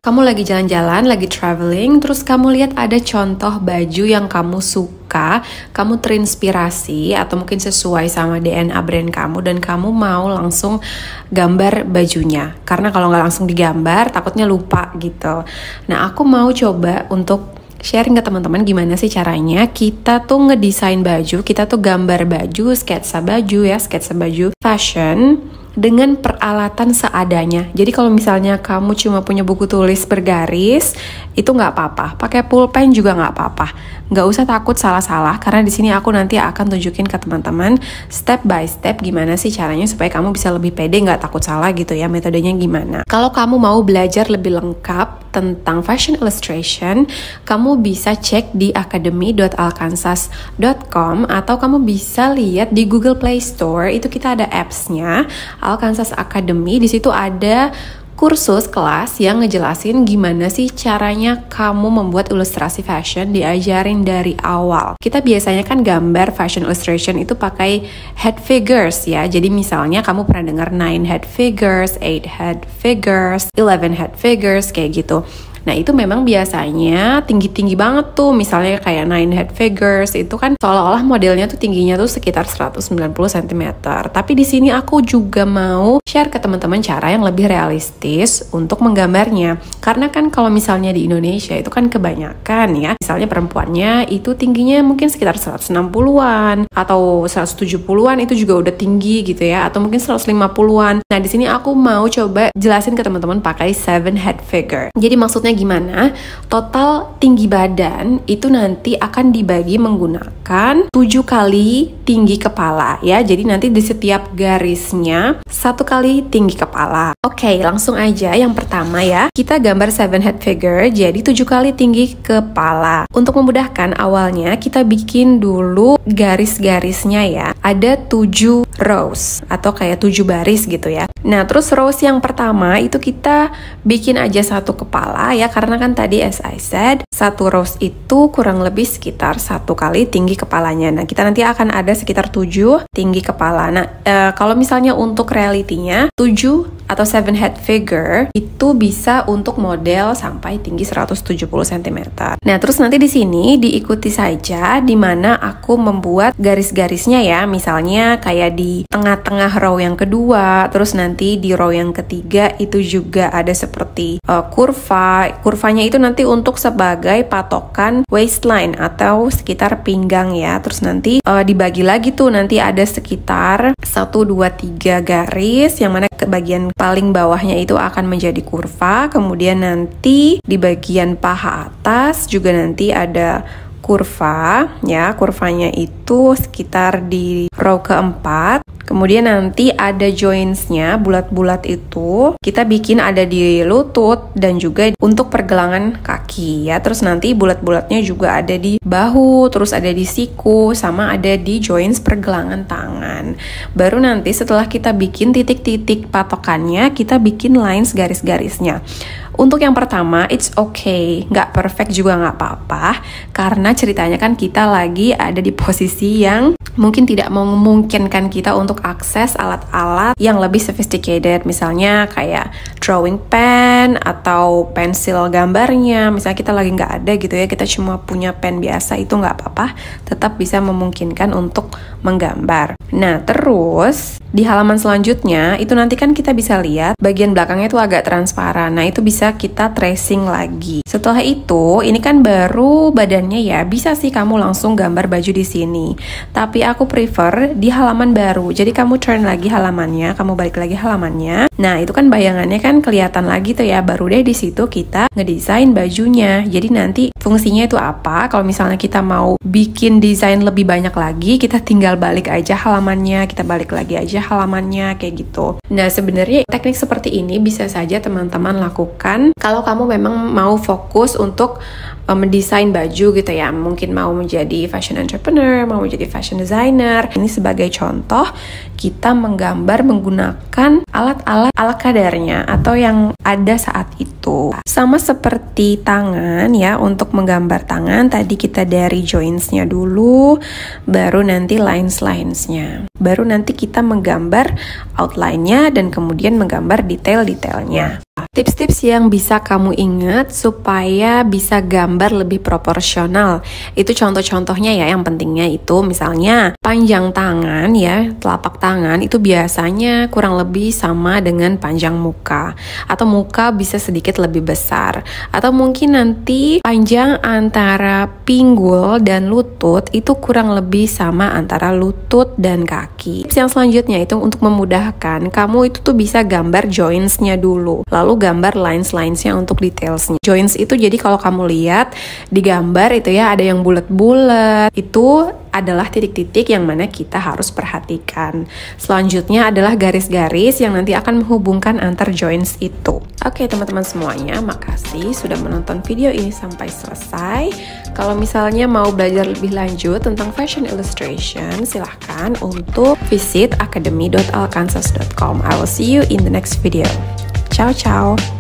Kamu lagi jalan-jalan, lagi traveling, terus kamu lihat ada contoh baju yang kamu suka, kamu terinspirasi atau mungkin sesuai sama DNA brand kamu dan kamu mau langsung gambar bajunya. Karena kalau nggak langsung digambar, takutnya lupa gitu. Nah, aku mau coba untuk sharing ke teman-teman gimana sih caranya kita tuh ngedesain baju, kita tuh gambar baju, sketsa baju fashion dengan peralatan seadanya. Jadi kalau misalnya kamu cuma punya buku tulis bergaris, itu nggak apa-apa. Pakai pulpen juga nggak apa-apa. Nggak usah takut salah-salah, karena di sini aku nanti akan tunjukin ke teman-teman step by step gimana sih caranya supaya kamu bisa lebih pede, nggak takut salah gitu ya, metodenya gimana. Kalau kamu mau belajar lebih lengkap tentang fashion illustration, kamu bisa cek di academy.alkansas.com atau kamu bisa lihat di Google Play Store, itu kita ada apps-nya Alkansas Academy. Di situ ada kursus kelas yang ngejelasin gimana sih caranya kamu membuat ilustrasi fashion, diajarin dari awal. Kita biasanya kan gambar fashion illustration itu pakai head figures ya. Jadi misalnya kamu pernah dengar 9 head figures, 8 head figures, 11 head figures kayak gitu. Nah, itu memang biasanya tinggi-tinggi banget tuh. Misalnya kayak 9 head figures itu kan seolah-olah modelnya tuh tingginya tuh sekitar 190 cm. Tapi di sini aku juga mau share ke teman-teman cara yang lebih realistis untuk menggambarnya. Karena kan kalau misalnya di Indonesia itu kan kebanyakan ya, misalnya perempuannya itu tingginya mungkin sekitar 160-an atau 170-an, itu juga udah tinggi gitu ya, atau mungkin 150-an. Nah, di sini aku mau coba jelasin ke teman-teman pakai 7 head figure. Jadi maksudnya gimana? Total tinggi badan itu nanti akan dibagi menggunakan 7 kali tinggi kepala ya. Jadi nanti di setiap garisnya 1 kali tinggi kepala. Oke, langsung aja yang pertama ya. Kita gambar 7 head figure, jadi 7 kali tinggi kepala. Untuk memudahkan, awalnya kita bikin dulu garis-garisnya ya. Ada 7 rows atau kayak 7 baris gitu ya. Nah, terus rows yang pertama itu kita bikin aja 1 kepala ya, karena kan tadi as I said, 1 rows itu kurang lebih sekitar 1 kali tinggi kepalanya. Nah, kita nanti akan ada sekitar 7 tinggi kepala. Nah, kalau misalnya untuk realitinya 7 atau 7 head figure itu bisa untuk model sampai tinggi 170 cm. Nah, terus nanti di sini diikuti saja di mana aku membuat garis-garisnya ya. Misalnya kayak di tengah-tengah row yang kedua, terus nanti di row yang ketiga itu juga ada seperti kurva. Kurvanya itu nanti untuk sebagai patokan waistline atau sekitar pinggang ya. Terus nanti dibagi lagi tuh, nanti ada sekitar 1, 2, 3 garis, yang mana ke bagian paling bawahnya itu akan menjadi kurva. Kemudian nanti di bagian paha atas juga nanti ada kurva ya, kurvanya itu sekitar di row keempat. Kemudian nanti ada joints-nya, bulat-bulat itu kita bikin ada di lutut dan juga untuk pergelangan kaki ya. Terus nanti bulat-bulatnya juga ada di bahu, terus ada di siku, sama ada di joints pergelangan tangan. Baru nanti setelah kita bikin titik-titik patokannya, kita bikin lines garis-garisnya. Untuk yang pertama, it's okay, nggak perfect juga nggak apa-apa, karena ceritanya kan kita lagi ada di posisi yang mungkin tidak memungkinkan kita untuk akses alat-alat yang lebih sophisticated, misalnya kayak drawing pen atau pensil gambarnya. Misalnya kita lagi nggak ada gitu ya, kita cuma punya pen biasa, itu nggak apa-apa, tetap bisa memungkinkan untuk menggambar. Nah, terus di halaman selanjutnya itu nanti kan kita bisa lihat bagian belakangnya itu agak transparan. Nah, itu bisa kita tracing lagi. Setelah itu, ini kan baru badannya ya, bisa sih kamu langsung gambar baju di sini. Tapi aku prefer di halaman baru. Jadi kamu turn lagi halamannya, kamu balik lagi halamannya. Nah, itu kan bayangannya kan kelihatan lagi tuh ya. Baru deh di situ kita ngedesain bajunya. Jadi nanti fungsinya itu apa? Kalau misalnya kita mau bikin desain lebih banyak lagi, kita tinggal balik aja halamannya, kita balik lagi aja halamannya kayak gitu. Nah, sebenarnya teknik seperti ini bisa saja teman-teman lakukan kalau kamu memang mau fokus untuk mendesain baju gitu ya, mungkin mau menjadi fashion entrepreneur, mau menjadi fashion designer. Ini sebagai contoh kita menggambar menggunakan alat-alat ala kadarnya atau yang ada saat itu. itu. Sama seperti tangan ya, untuk menggambar tangan tadi kita dari joints-nya dulu, baru nanti lines-nya. Baru nanti kita menggambar outline-nya dan kemudian menggambar detail-detailnya. Tips-tips yang bisa kamu ingat supaya bisa gambar lebih proporsional. Itu contoh-contohnya ya, yang pentingnya itu misalnya panjang tangan ya, telapak tangan itu biasanya kurang lebih sama dengan panjang muka. Atau muka bisa sedikit lebih besar. Atau mungkin nanti panjang antara pinggul dan lutut itu kurang lebih sama antara lutut dan kaki. Tips yang selanjutnya itu untuk memudahkan, kamu itu tuh bisa gambar joints-nya dulu. Lalu gambar lines-nya untuk detailsnya. Joints itu jadi kalau kamu lihat di gambar itu ya ada yang bulat-bulat. Itu adalah titik-titik yang mana kita harus perhatikan. Selanjutnya adalah garis-garis yang nanti akan menghubungkan antar joints itu. Oke teman-teman semuanya, makasih sudah menonton video ini sampai selesai. Kalau misalnya mau belajar lebih lanjut tentang fashion illustration, silahkan untuk visit academy.alkansas.com. I will see you in the next video. Ciao, ciao.